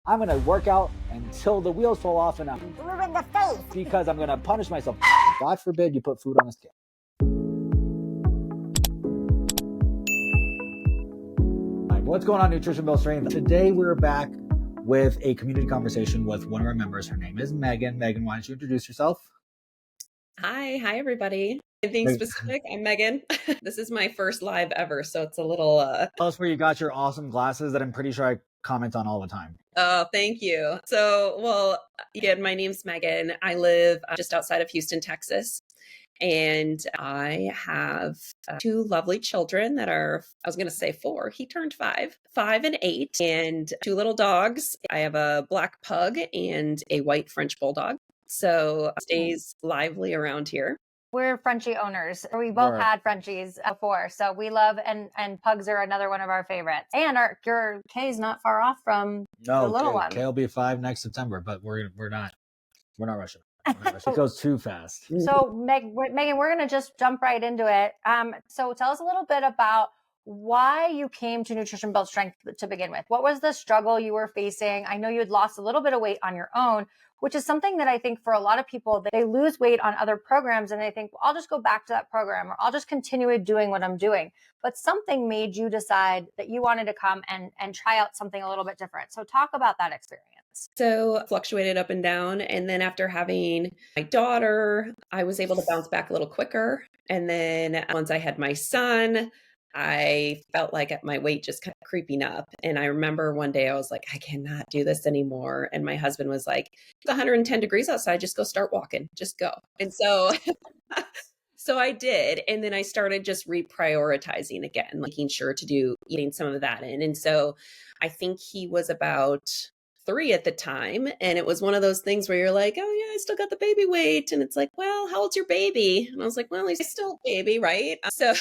I'm going to work out until the wheels fall off and I'm blue in the face because I'm going to punish myself. God forbid you put food on a scale. What's going on, Nutrition Build Strength? Today we're back with a community conversation with one of our members. Her name is Megan. Megan, why don't you introduce yourself? Hi everybody. Being specific, I'm Megan. This is my first live ever, so it's a little Tell us where you got your awesome glasses that I'm pretty sure I comment on all the time. Oh, thank you. So, again, my name's Megan. I live just outside of Houston, Texas. And I have two lovely children that are, I was going to say 4. He turned 5 and 8, and 2 little dogs. I have a black pug and a white French bulldog. So stays lively around here. We're Frenchie owners. We both had Frenchies before, so we love and pugs are another one of our favorites. And your Kay's not far off from the little one. Kay will be 5 next September, but we're not rushing. It goes too fast. So Megan, we're going to just jump right into it. So tell us a little bit about why you came to Nutrition Build Strength to begin with. What was the struggle you were facing? I know you had lost a little bit of weight on your own, which is something that I think for a lot of people, they lose weight on other programs and they think, well, I'll just go back to that program or I'll just continue doing what I'm doing. But something made you decide that you wanted to come and try out something a little bit different. So talk about that experience. So fluctuated up and down. And then after having my daughter, I was able to bounce back a little quicker. And then once I had my son, I felt like my weight just kept creeping up. And I remember one day I was like, I cannot do this anymore. And my husband was like, it's 110 degrees outside. Just go start walking. Just go. And so so I did. And then I started just reprioritizing again, making sure to do eating some of that in. And so I think he was about 3 at the time. And it was one of those things where you're like, oh yeah, I still got the baby weight. And it's like, well, how old's your baby? And I was like, well, he's still a baby, right? So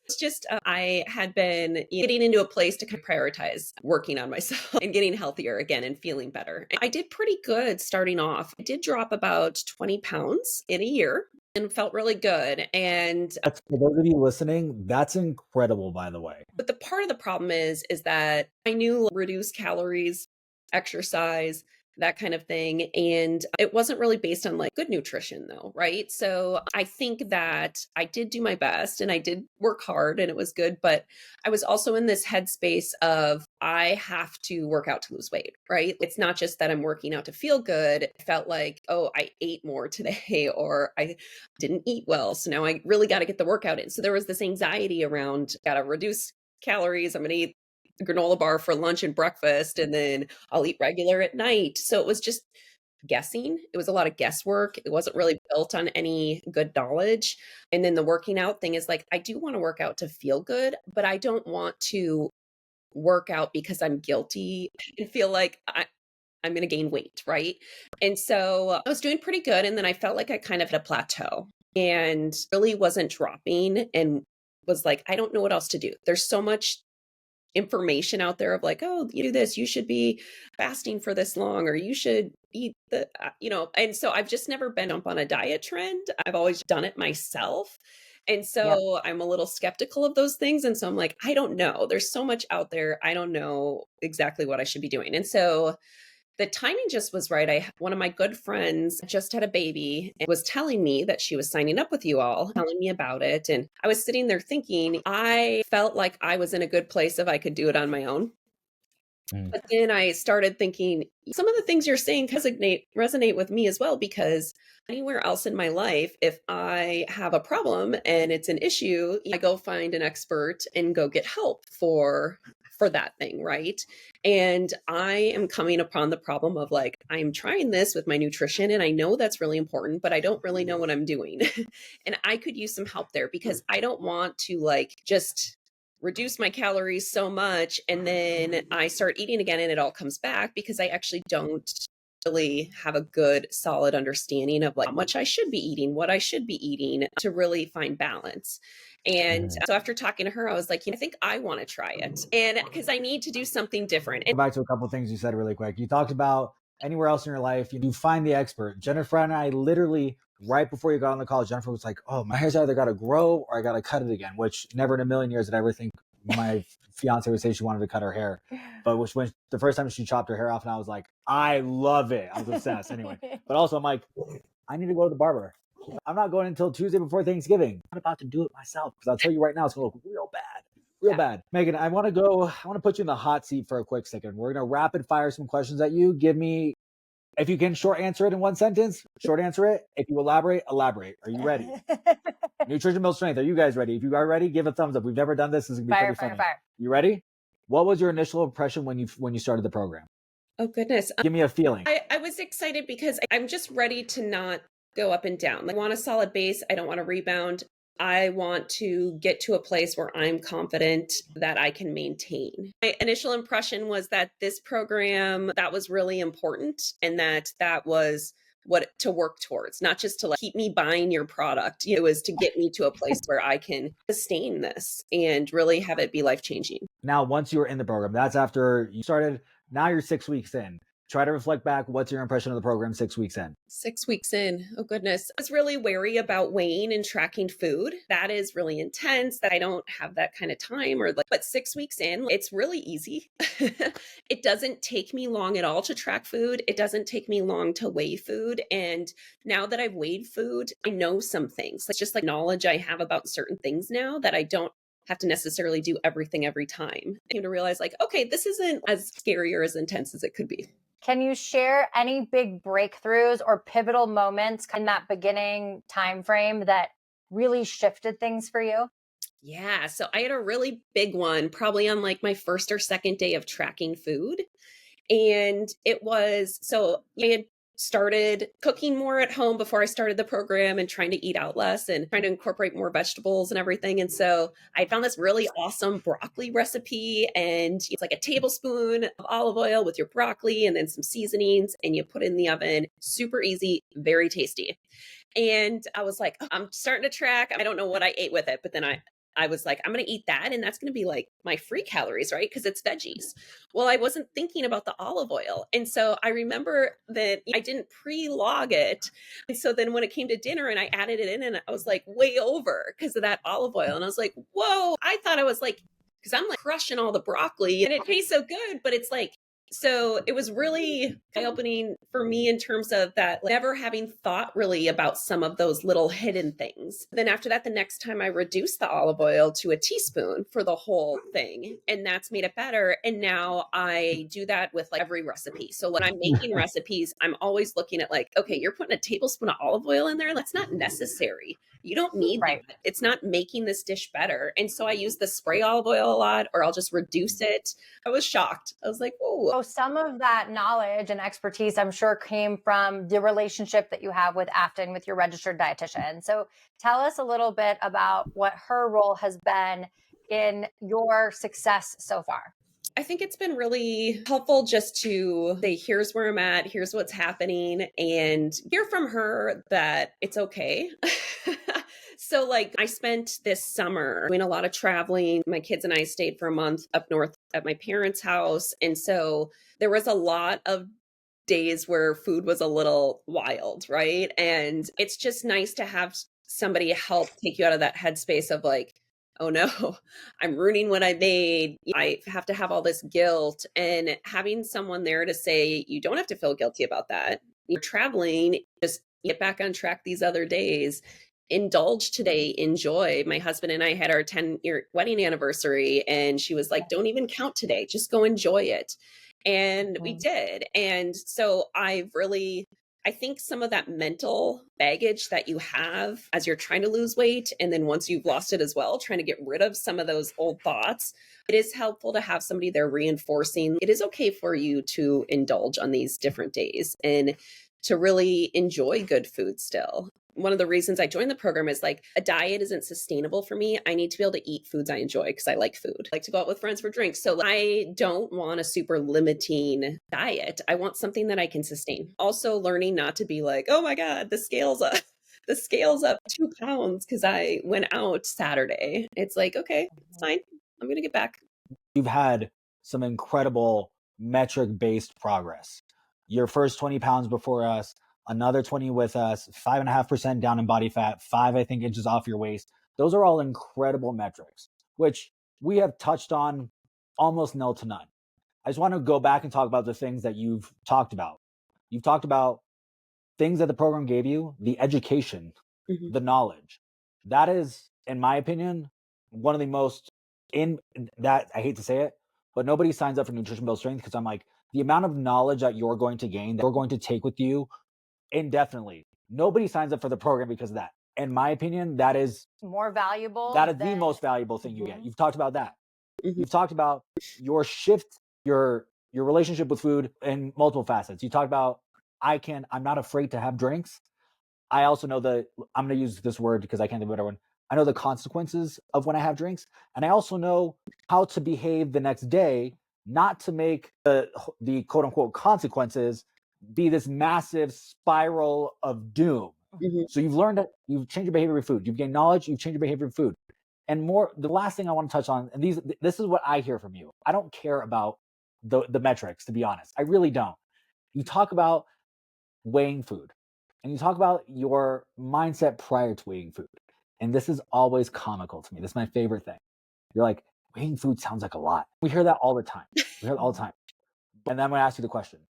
it's just, I had been getting into a place to kind of prioritize working on myself and getting healthier again and feeling better. I did pretty good starting off. I did drop about 20 pounds in a year and felt really good. And for those of you listening, that's incredible, by the way. But the part of the problem is that I knew reduce calories, exercise, that kind of thing. And it wasn't really based on like good nutrition though, right? So I think that I did do my best and I did work hard and it was good, but I was also in this headspace of I have to work out to lose weight, right? It's not just that I'm working out to feel good. I felt like, oh, I ate more today or I didn't eat well. So now I really got to get the workout in. So there was this anxiety around, got to reduce calories. I'm going to eat granola bar for lunch and breakfast, and then I'll eat regular at night. So it was just guessing. It was a lot of guesswork. It wasn't really built on any good knowledge. And then the working out thing is like, I do want to work out to feel good, but I don't want to work out because I'm guilty and feel like I'm going to gain weight, right? And so I was doing pretty good. And then I felt like I kind of hit a plateau and really wasn't dropping and was like, I don't know what else to do. There's so much information out there of like, oh, you do this, you should be fasting for this long, or you should eat the, and so I've just never been up on a diet trend. I've always done it myself. And so I'm a little skeptical of those things. And so I'm like, I don't know. There's so much out there. I don't know exactly what I should be doing. And so the timing just was right. One of my good friends just had a baby and was telling me that she was signing up with you all, telling me about it. And I was sitting there thinking, I felt like I was in a good place if I could do it on my own. But then I started thinking, some of the things you're saying resonate with me as well, because anywhere else in my life, if I have a problem and it's an issue, I go find an expert and go get help for that thing, right? And I am coming upon the problem of like, I'm trying this with my nutrition and I know that's really important, but I don't really know what I'm doing. And I could use some help there because I don't want to like just reduce my calories so much and then I start eating again and it all comes back, because I actually don't really have a good solid understanding of like how much I should be eating, what I should be eating to really find balance. And so after talking to her, I was like, I think I want to try it. And because I need to do something different. Go back to a couple of things you said really quick. You talked about anywhere else in your life, you find the expert. Jennifer and I literally, right before you got on the call, Jennifer was like, oh, my hair's either got to grow or I got to cut it again, which never in a million years did I ever think my fiance would say she wanted to cut her hair, but when the first time she chopped her hair off, and I was like, I love it. I was obsessed. Anyway, but also I'm like, I need to go to the barber. I'm not going until Tuesday before Thanksgiving. I'm about to do it myself because I'll tell you right now, it's going to look real bad. Real bad. Megan, I want to put you in the hot seat for a quick second. We're going to rapid fire some questions at you. Give me, if you can short answer it in one sentence, short answer it. If you elaborate, elaborate. Are you ready? Nutrition Build Strength. Are you guys ready? If you are ready, give a thumbs up. We've never done this. This is going to be pretty funny. Fire. You ready? What was your initial impression when you started the program? Oh, goodness. Give me a feeling. I was excited because I'm just ready to not go up and down. I want a solid base. I don't want to rebound. I want to get to a place where I'm confident that I can maintain. My initial impression was that this program, that was really important, and that was what to work towards, not just to keep me buying your product. It was to get me to a place where I can sustain this and really have it be life-changing. Now, once you were in the program, that's after you started. Now you're 6 weeks in. Try to reflect back. What's your impression of the program 6 weeks in? 6 weeks in. Oh, goodness. I was really wary about weighing and tracking food. That is really intense, that I don't have that kind of time but 6 weeks in, it's really easy. It doesn't take me long at all to track food. It doesn't take me long to weigh food. And now that I've weighed food, I know some things. It's just like knowledge I have about certain things now that I don't have to necessarily do everything every time. I came to realize okay, this isn't as scary or as intense as it could be. Can you share any big breakthroughs or pivotal moments in that beginning time frame that really shifted things for you? Yeah, so I had a really big one, probably on my first or second day of tracking food. And it was, so I had started cooking more at home before I started the program and trying to eat out less and trying to incorporate more vegetables and everything. And so I found this really awesome broccoli recipe, and it's like a tablespoon of olive oil with your broccoli and then some seasonings, and you put it in the oven. Super easy, very tasty. And I was like, I'm starting to track. I don't know what I ate with it, but then I was like, I'm going to eat that. And that's going to be my free calories, right? Because it's veggies. Well, I wasn't thinking about the olive oil. And so I remember that I didn't pre-log it. And so then when it came to dinner and I added it in, and I was way over because of that olive oil. And I was like, whoa, I thought I was because I'm crushing all the broccoli and it tastes so good, but it's so it was really eye-opening for me in terms of that, never having thought really about some of those little hidden things. Then after that, the next time I reduced the olive oil to a teaspoon for the whole thing, and that's made it better. And now I do that with every recipe. So when I'm making recipes, I'm always looking at okay, you're putting a tablespoon of olive oil in there. That's not necessary. You don't need that. It's not making this dish better. And so I use the spray olive oil a lot, or I'll just reduce it. I was shocked. I was like, whoa. So some of that knowledge and expertise, I'm sure, came from the relationship that you have with Afton, with your registered dietitian. So tell us a little bit about what her role has been in your success so far. I think it's been really helpful just to say, here's where I'm at, here's what's happening, and hear from her that it's okay. So I spent this summer doing a lot of traveling. My kids and I stayed for a month up north at my parents' house. And so there was a lot of days where food was a little wild, right? And it's just nice to have somebody help take you out of that headspace of oh no, I'm ruining what I made. I have to have all this guilt, and having someone there to say, you don't have to feel guilty about that. You're traveling, just get back on track these other days. Indulge today, enjoy. My husband and I had our 10-year wedding anniversary, and she was like, don't even count today, just go enjoy it. And we did. And so I think some of that mental baggage that you have as you're trying to lose weight, and then once you've lost it as well, trying to get rid of some of those old thoughts, it is helpful to have somebody there reinforcing it is okay for you to indulge on these different days and to really enjoy good food still. One of the reasons I joined the program is a diet isn't sustainable for me. I need to be able to eat foods I enjoy because I like food. I like to go out with friends for drinks. So I don't want a super limiting diet. I want something that I can sustain. Also learning not to be oh my God, the scale's up. The scale's up 2 pounds because I went out Saturday. It's okay, it's fine. I'm going to get back. You've had some incredible metric-based progress. Your first 20 pounds before us, another 20 with us, 5.5% down in body fat, 5, I think, inches off your waist. Those are all incredible metrics, which we have touched on almost nil to none. I just want to go back and talk about the things that you've talked about. You've talked about things that the program gave you, the education, the knowledge. That is, in my opinion, one of the most in that, I hate to say it, but nobody signs up for Nutrition Build Strength, because I'm like, the amount of knowledge that you're going to gain, that you're going to take with you indefinitely. Nobody signs up for the program because of that. In my opinion, that is more valuable. That is the most valuable thing you get. You've talked about that. You've talked about your shift, your relationship with food in multiple facets. You talked about, I'm not afraid to have drinks. I also know I'm going to use this word because I can't think of a better one. I know the consequences of when I have drinks. And I also know how to behave the next day, not to make the quote unquote consequences be this massive spiral of doom. So you've learned that you've changed your behavior with food. You've gained knowledge. You've changed your behavior with food. And more, the last thing I want to touch on, and this is what I hear from you. I don't care about the metrics, to be honest. I really don't. You talk about weighing food, and you talk about your mindset prior to weighing food. And this is always comical to me. This is my favorite thing. You're like, weighing food sounds like a lot. We hear that all the time. And then I'm going to ask you the question.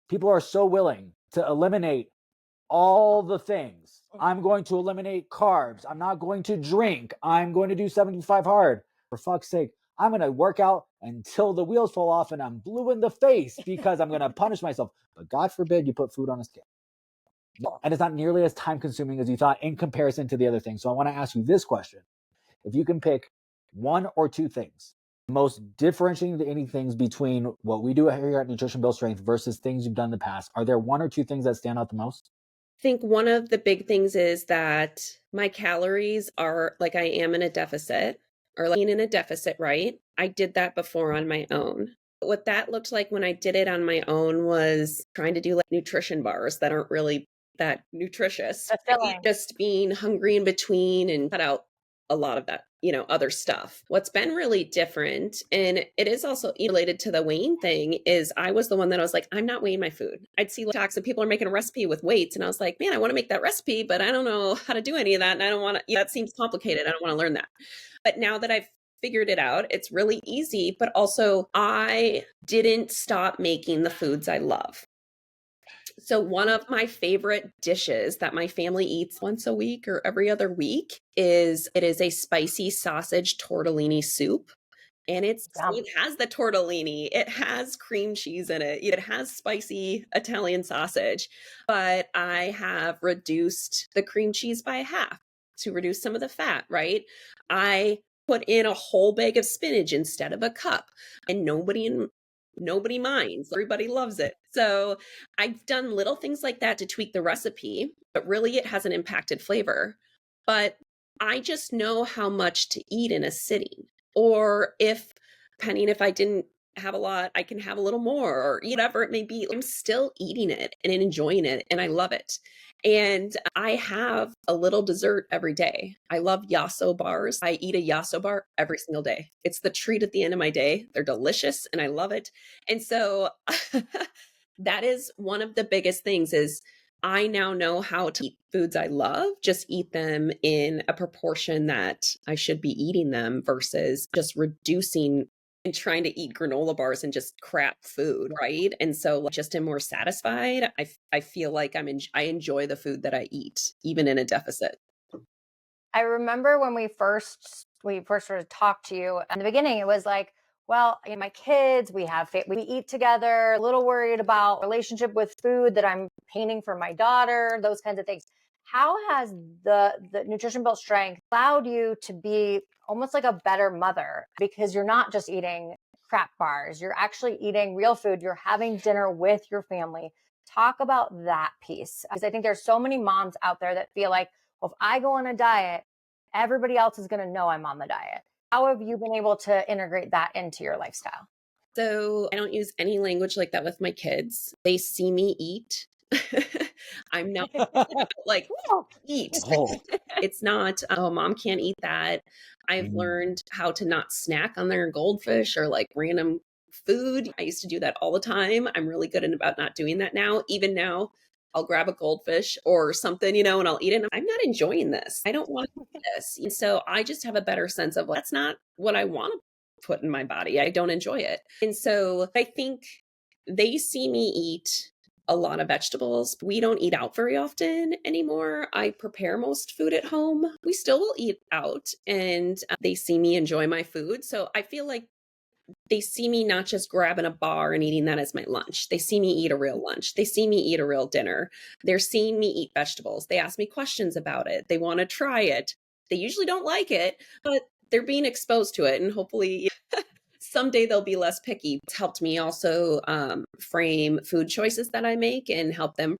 People are so willing to eliminate all the things. I'm going to eliminate carbs. I'm not going to drink. I'm going to do 75 hard. For fuck's sake, I'm going to work out until the wheels fall off and I'm blue in the face because I'm going to punish myself. But God forbid you put food on a scale. And it's not nearly as time consuming as you thought in comparison to the other things. So I want to ask you this question. If you can pick one or two things, most differentiating things between what we do here at Nutrition Build Strength versus things you've done in the past, are there one or two things that stand out the most? I think one of the big things is that my calories are like, I am in a deficit, or like in a deficit, right? I did that before on my own. What that looked like when I did it on my own was trying to do like nutrition bars that aren't really that nutritious. Just being hungry in between and cut out a lot of that, other stuff. What's been really different, and it is also related to the weighing thing, is I was the one that I was like, I'm not weighing my food. I'd see TikToks and people are making a recipe with weights, and I was like, man, I want to make that recipe, but I don't know how to do any of that, and I don't want to, that seems complicated. I don't want to learn that. But now that I've figured it out, it's really easy, but also I didn't stop making the foods I love. So one of my favorite dishes that my family eats once a week or every other week is a spicy sausage tortellini soup. And it has the tortellini, it has cream cheese in it, it has spicy Italian sausage, but I have reduced the cream cheese by half to reduce some of the fat, right? I put in a whole bag of spinach instead of a cup, and nobody minds. Everybody loves it. So I've done little things like that to tweak the recipe, but really it hasn't impacted flavor. But I just know how much to eat in a sitting. Or depending if I didn't have a lot, I can have a little more, or whatever it may be. I'm still eating it and enjoying it, and I love it. And I have a little dessert every day. I love yasso bars. I eat a yasso bar every single day. It's the treat at the end of my day. They're delicious and I love it. And so that is one of the biggest things, is I now know how to eat foods I love, just eat them in a proportion that I should be eating them versus just reducing and trying to eat granola bars and just crap food, right? And so just am more satisfied. I feel like I enjoy the food that I eat, even in a deficit. I remember when we first sort of talked to you in the beginning, it was like, well, my kids, we eat together, a little worried about relationship with food that I'm painting for my daughter, those kinds of things. How has the Nutrition Built Strength allowed you to be almost like a better mother? Because you're not just eating crap bars, you're actually eating real food. You're having dinner with your family. Talk about that piece. Because I think there's so many moms out there that feel like, well, if I go on a diet, everybody else is going to know I'm on the diet. How have you been able to integrate that into your lifestyle? So I don't use any language like that with my kids. They see me eat. I'm not like, eat. It's not, oh, mom can't eat that. I've learned how to not snack on their goldfish or like random food. I used to do that all the time. I'm really good about not doing that now. Even now, I'll grab a goldfish or something, and I'll eat it. And I'm not enjoying this. I don't want to eat this. And so I just have a better sense of that's not what I want to put in my body. I don't enjoy it. And so I think they see me eat a lot of vegetables. We don't eat out very often anymore. I prepare most food at home. We still will eat out, and they see me enjoy my food. So I feel like they see me not just grabbing a bar and eating that as my lunch. They see me eat a real lunch. They see me eat a real dinner. They're seeing me eat vegetables. They ask me questions about it. They want to try it. They usually don't like it, but they're being exposed to it, and hopefully someday they'll be less picky. It's helped me also frame food choices that I make and help them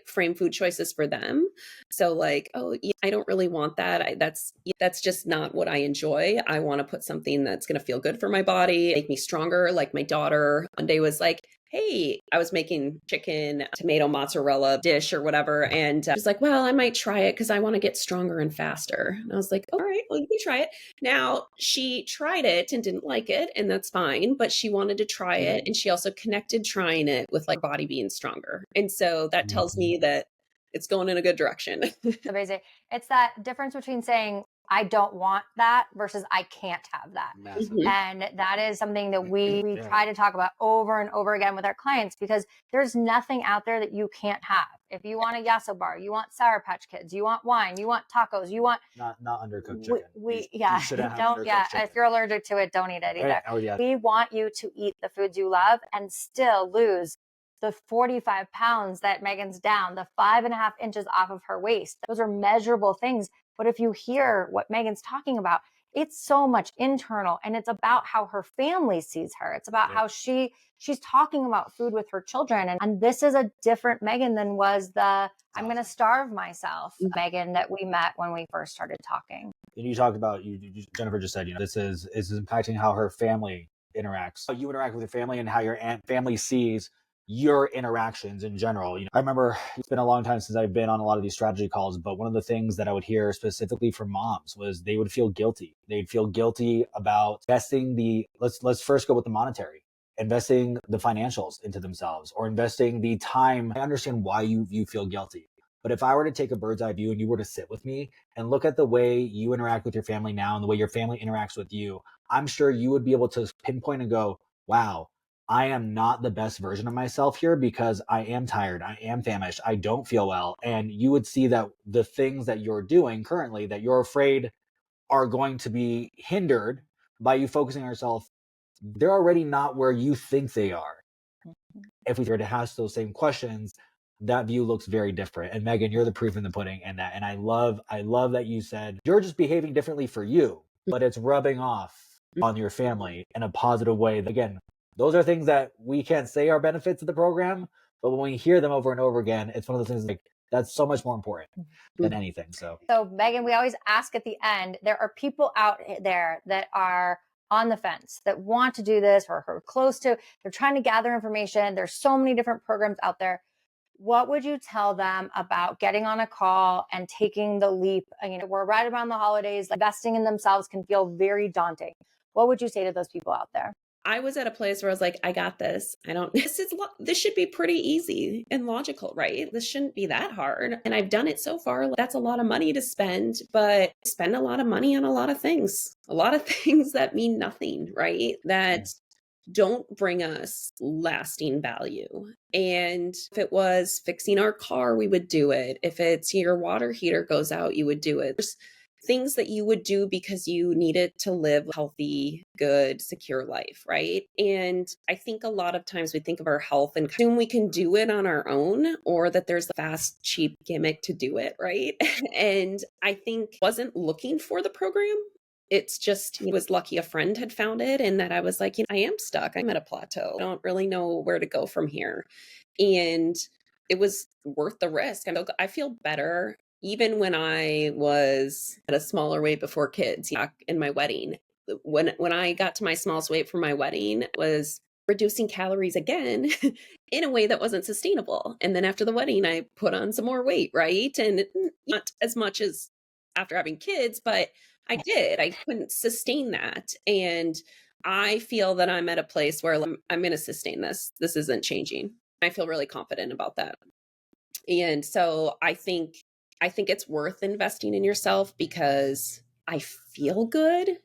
frame food choices for them. So oh, yeah, I don't really want that. That's just not what I enjoy. I want to put something that's going to feel good for my body, make me stronger. Like my daughter one day was like, hey, I was making chicken, tomato, mozzarella dish or whatever. And she's like, well, I might try it because I want to get stronger and faster. And I was like, all right, well, you can try it. Now, she tried it and didn't like it, and that's fine, but she wanted to try it. And she also connected trying it with body being stronger. And so that tells me that it's going in a good direction. Amazing. It's that difference between saying, I don't want that versus I can't have that. Massive. And that is something that we try to talk about over and over again with our clients, because there's nothing out there that you can't have. If you want a yasso bar, you want Sour Patch Kids, you want wine, you want tacos, you want not undercooked chicken. If you're allergic to it, don't eat it either. Oh, yeah. We want you to eat the foods you love and still lose the 45 pounds that Megan's down, the 5.5 inches off of her waist. Those are measurable things. But if you hear what Megan's talking about, it's so much internal, and it's about how her family sees her. It's about how she's talking about food with her children. And this is a different Megan than was the I'm going to starve myself Megan that we met when we first started talking. And you talked about, Jennifer just said, this is impacting how her family interacts. How you interact with your family and how your family sees your interactions in general. I remember it's been a long time since I've been on a lot of these strategy calls, but one of the things that I would hear specifically from moms was they would feel guilty. They'd feel guilty about investing let's first go with the monetary, investing the financials into themselves or investing the time. I understand why you feel guilty. But if I were to take a bird's eye view and you were to sit with me and look at the way you interact with your family now and the way your family interacts with you, I'm sure you would be able to pinpoint and go, wow, I am not the best version of myself here because I am tired. I am famished. I don't feel well. And you would see that the things that you're doing currently that you're afraid are going to be hindered by you focusing on yourself, they're already not where you think they are. If we were to ask those same questions, that view looks very different. And Megan, you're the proof in the pudding in that. And I love that you said you're just behaving differently for you, but it's rubbing off on your family in a positive way. Again, those are things that we can't say are benefits of the program, but when we hear them over and over again, it's one of those things that's so much more important than anything. So Megan, we always ask at the end, there are people out there that are on the fence that want to do this or are close to, they're trying to gather information. There's so many different programs out there. What would you tell them about getting on a call and taking the leap? We're right around the holidays. Investing in themselves can feel very daunting. What would you say to those people out there? I was at a place where I was like, I got this. This should be pretty easy and logical, right? This shouldn't be that hard. And I've done it so far. That's a lot of money to spend, but I spend a lot of money on a lot of things that mean nothing, right? That don't bring us lasting value. And if it was fixing our car, we would do it. If it's your water heater goes out, you would do it. There's things that you would do because you needed to live a healthy, good, secure life, right? And I think a lot of times we think of our health and assume we can do it on our own, or that there's a fast, cheap gimmick to do it, right? And I think wasn't looking for the program. It's just, was lucky a friend had found it, and that I was like, I am stuck. I'm at a plateau. I don't really know where to go from here. And it was worth the risk. I feel better. Even when I was at a smaller weight before kids, in my wedding, when I got to my smallest weight for my wedding, it was reducing calories again in a way that wasn't sustainable. And then after the wedding, I put on some more weight, right? And not as much as after having kids, but I did. I couldn't sustain that. And I feel that I'm at a place where I'm going to sustain this. This isn't changing. I feel really confident about that. And so I think it's worth investing in yourself because I feel good.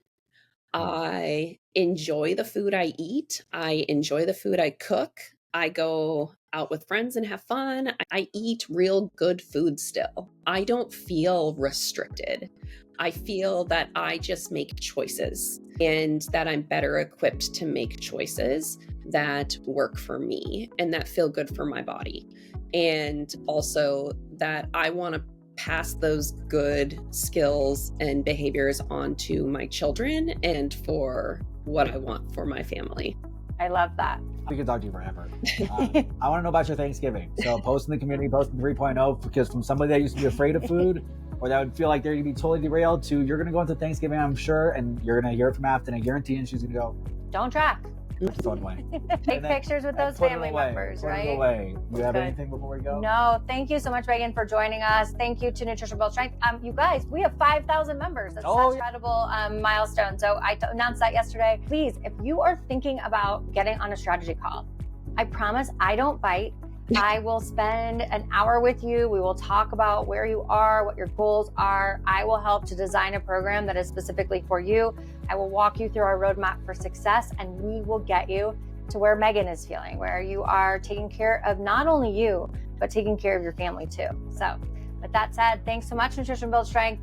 I enjoy the food I eat. I enjoy the food I cook. I go out with friends and have fun. I eat real good food still. I don't feel restricted. I feel that I just make choices and that I'm better equipped to make choices that work for me and that feel good for my body. And also that I want to pass those good skills and behaviors on to my children and for what I want for my family. I love that. We could talk to you forever. I want to know about your Thanksgiving. So post in the community, post in 3.0, because from somebody that used to be afraid of food or that would feel like they're going to be totally derailed to you're going to go into Thanksgiving, I'm sure, and you're going to hear it from Afton, I guarantee, and she's going to go, don't track. throw it away. Take pictures with those family members, right? Put it away. Do you have Good. anything before we go? No, thank you so much, Megan, for joining us. Thank you to Nutrition Build Strength. You guys, we have 5,000 members. That's such an incredible milestone. So I announced that yesterday. Please, if you are thinking about getting on a strategy call, I promise I don't bite. I will spend an hour with you. We will talk about where you are, what your goals are. I will help to design a program that is specifically for you. I will walk you through our roadmap for success, and we will get you to where Megan is feeling, where you are taking care of not only you, but taking care of your family too. So with that said, thanks so much, Nutrition Build Strength.